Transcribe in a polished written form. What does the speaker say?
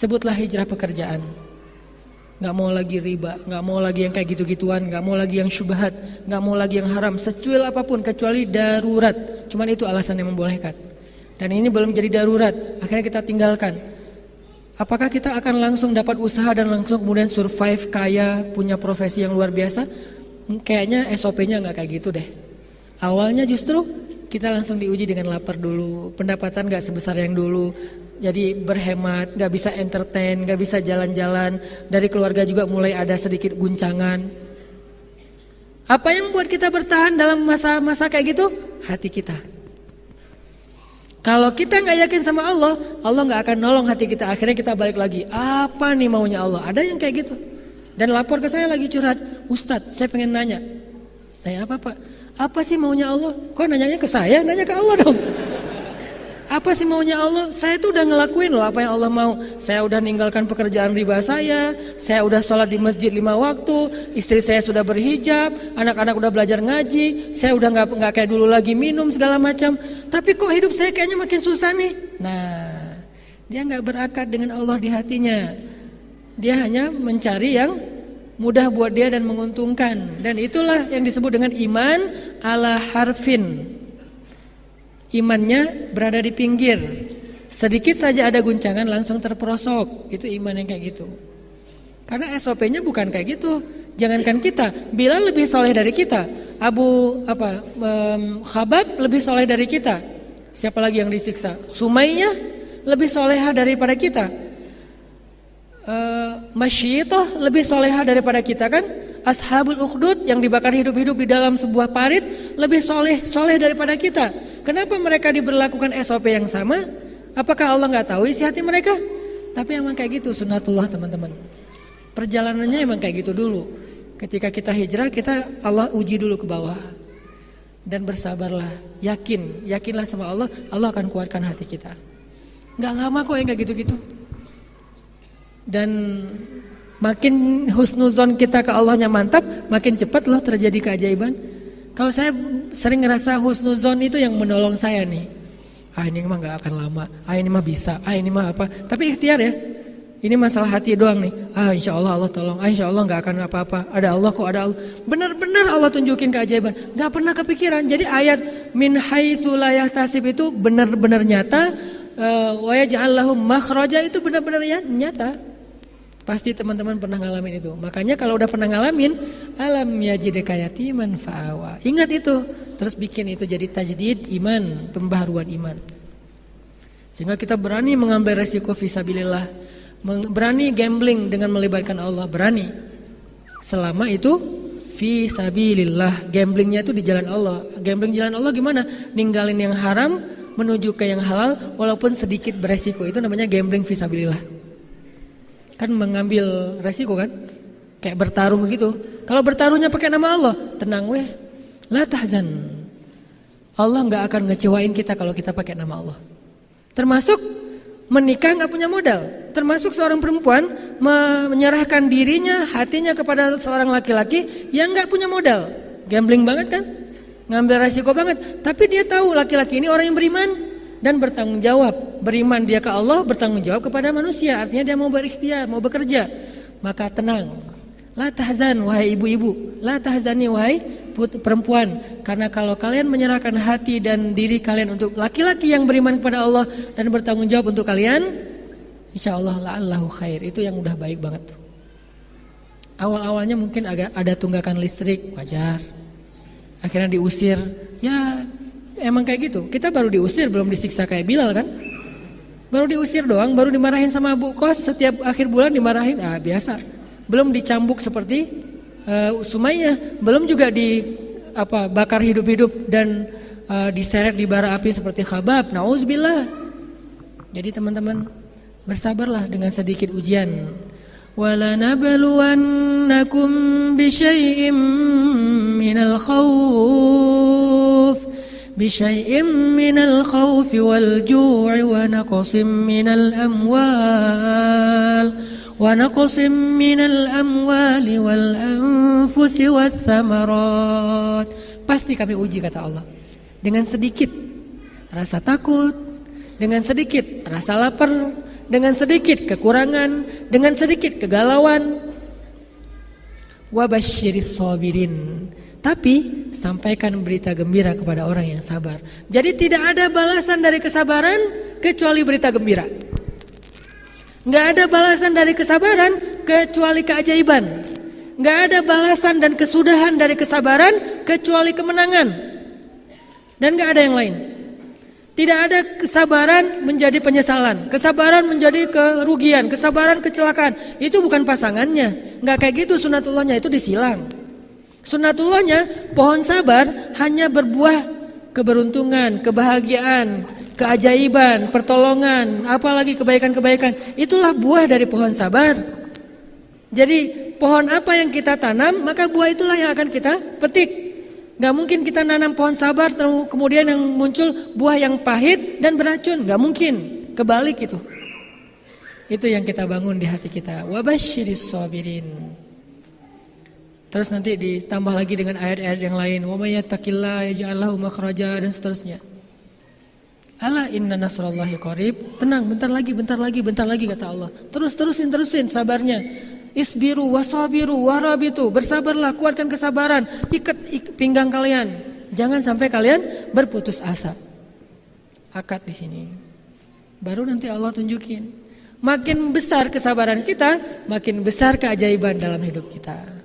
Sebutlah hijrah pekerjaan. Gak mau lagi riba, gak mau lagi yang kayak gitu-gituan, gak mau lagi yang syubhat, gak mau lagi yang haram, secuil apapun kecuali darurat. Cuman itu alasan yang membolehkan. Dan ini belum jadi darurat, akhirnya kita tinggalkan. Apakah kita akan langsung dapat usaha dan langsung kemudian survive, kaya, punya profesi yang luar biasa? Kayaknya SOP-nya gak kayak gitu deh. Awalnya justru kita langsung diuji dengan lapar dulu, pendapatan gak sebesar yang dulu. Jadi berhemat, gak bisa entertain, gak bisa jalan-jalan. Dari keluarga juga mulai ada sedikit guncangan. Apa yang membuat kita bertahan dalam masa-masa kayak gitu? Hati kita. Kalau kita gak yakin sama Allah, Allah gak akan nolong hati kita. Akhirnya kita balik lagi, apa nih maunya Allah? Ada yang kayak gitu. Dan lapor ke saya lagi curhat, Ustadz saya pengen nanya. Tanya apa Pak? Apa sih maunya Allah? Kok nanyanya ke saya? Nanya ke Allah dong. Apa sih maunya Allah? Saya tuh udah ngelakuin loh apa yang Allah mau. Saya udah ninggalkan pekerjaan riba saya udah sholat di masjid 5 waktu, istri saya sudah berhijab, anak-anak udah belajar ngaji, saya udah nggak kayak dulu lagi minum segala macam. Tapi kok hidup saya kayaknya makin susah nih. Nah, dia nggak berakad dengan Allah di hatinya. Dia hanya mencari yang mudah buat dia dan menguntungkan. Dan itulah yang disebut dengan iman ala harfin. Imannya berada di pinggir. Sedikit saja ada guncangan langsung terperosok. Itu iman yang kayak gitu. Karena SOP-nya bukan kayak gitu. Jangankan kita, Bilal lebih soleh dari kita. Khabab lebih soleh dari kita. Siapa lagi yang disiksa? Sumayyah lebih soleha daripada kita. Masyitah lebih soleha daripada kita kan? Ashabul Ukhdud yang dibakar hidup-hidup di dalam sebuah parit lebih soleh daripada kita. Kenapa mereka diberlakukan SOP yang sama? Apakah Allah nggak tahu isi hati mereka? Tapi emang kayak gitu sunnatullah teman-teman. Perjalanannya emang kayak gitu dulu. Ketika kita hijrah, Allah uji dulu ke bawah. Dan bersabarlah, yakinlah sama Allah, Allah akan kuatkan hati kita. Nggak lama kok yang kayak gitu-gitu. Dan makin husnuzon kita ke Allahnya mantap, makin cepat loh terjadi keajaiban. Kalau saya sering ngerasa husnuzon itu yang menolong saya nih. Ini mah gak akan lama. Ini mah bisa. Ini mah apa. Tapi ikhtiar ya. Ini masalah hati doang nih. Insya Allah Allah tolong. Insya Allah gak akan apa-apa. Ada Allah kok, ada Allah. Benar-benar Allah tunjukin keajaiban. Gak pernah kepikiran. Jadi ayat min haitsu la yahtasib itu benar-benar nyata. Wa yaj'al lahum makhraja itu benar-benar nyata. Pasti teman-teman pernah ngalamin itu. Makanya kalau udah pernah ngalamin, alam yajidka yatiman fa'awa. Ingat itu, terus bikin itu jadi tajdid iman, pembaharuan iman. Sehingga kita berani mengambil resiko fisabilillah, berani gambling dengan melibatkan Allah, berani. Selama itu fisabilillah, gamblingnya itu di jalan Allah. Gambling jalan Allah gimana? Ninggalin yang haram menuju ke yang halal walaupun sedikit beresiko. Itu namanya gambling fisabilillah. Kan mengambil resiko kan, kayak bertaruh gitu. Kalau bertaruhnya pakai nama Allah, tenang weh, la tahzan. Allah nggak akan ngecewain kita kalau kita pakai nama Allah. Termasuk menikah nggak punya modal. Termasuk seorang perempuan menyerahkan dirinya, hatinya kepada seorang laki-laki yang nggak punya modal. Gambling banget kan, ngambil resiko banget. Tapi dia tahu laki-laki ini orang yang beriman. Dan bertanggung jawab, beriman dia ke Allah, bertanggung jawab kepada manusia. Artinya dia mau berikhtiar, mau bekerja. Maka tenang. La tahzan wahai ibu-ibu, la tahzani wahai perempuan. Karena kalau kalian menyerahkan hati dan diri kalian untuk laki-laki yang beriman kepada Allah dan bertanggung jawab untuk kalian, insyaallah la'allahu khair. Itu yang udah baik banget tuh. Awal-awalnya mungkin agak ada tunggakan listrik, wajar. Akhirnya diusir, ya emang kayak gitu. Kita baru diusir, belum disiksa kayak Bilal kan. Baru diusir doang, baru dimarahin sama Bu Kos. Setiap akhir bulan dimarahin, biasa. Belum dicambuk seperti Sumayyah. Belum juga bakar hidup-hidup dan diseret di bara api seperti Khabab. Nauzubillah. Jadi teman-teman, bersabarlah dengan sedikit ujian. وَلَنَبْلُوَنَّكُمْ بِشَيْءٍ مِّنَ الْخَوْفِ وَالْجُوعِ ونقص من الأموال والأنفس والثمرات. Pasti kami uji, kata Allah, dengan sedikit rasa takut, dengan sedikit rasa lapar, dengan sedikit kekurangan, dengan sedikit kegalauan. Wabasyiris sabirin. Tapi sampaikan berita gembira kepada orang yang sabar. Jadi tidak ada balasan dari kesabaran kecuali berita gembira. Nggak ada balasan dari kesabaran kecuali keajaiban. Nggak ada balasan dan kesudahan dari kesabaran kecuali kemenangan. Dan nggak ada yang lain. Tidak ada kesabaran menjadi penyesalan, kesabaran menjadi kerugian, kesabaran kecelakaan. Itu bukan pasangannya. Nggak kayak gitu sunatullahnya, itu disilang. Sunnatullahnya pohon sabar hanya berbuah keberuntungan, kebahagiaan, keajaiban, pertolongan, apalagi kebaikan-kebaikan. Itulah buah dari pohon sabar. Jadi pohon apa yang kita tanam, maka buah itulah yang akan kita petik. Gak mungkin kita nanam pohon sabar kemudian yang muncul buah yang pahit dan beracun. Gak mungkin, kebalik itu. Itu yang kita bangun di hati kita. Wabasyiris sabirin. Terus nanti ditambah lagi dengan ayat-ayat yang lain. Wa may yattaqillaha yaj'al lahu makhraja dan seterusnya. Ala inna nasrallahi qarib. Tenang, bentar lagi kata Allah. Terusin sabarnya. Isbiru wasabiru warabitu. Bersabarlah, kuatkan kesabaran. Ikat pinggang kalian. Jangan sampai kalian berputus asa. Akad di sini. Baru nanti Allah tunjukin. Makin besar kesabaran kita, makin besar keajaiban dalam hidup kita.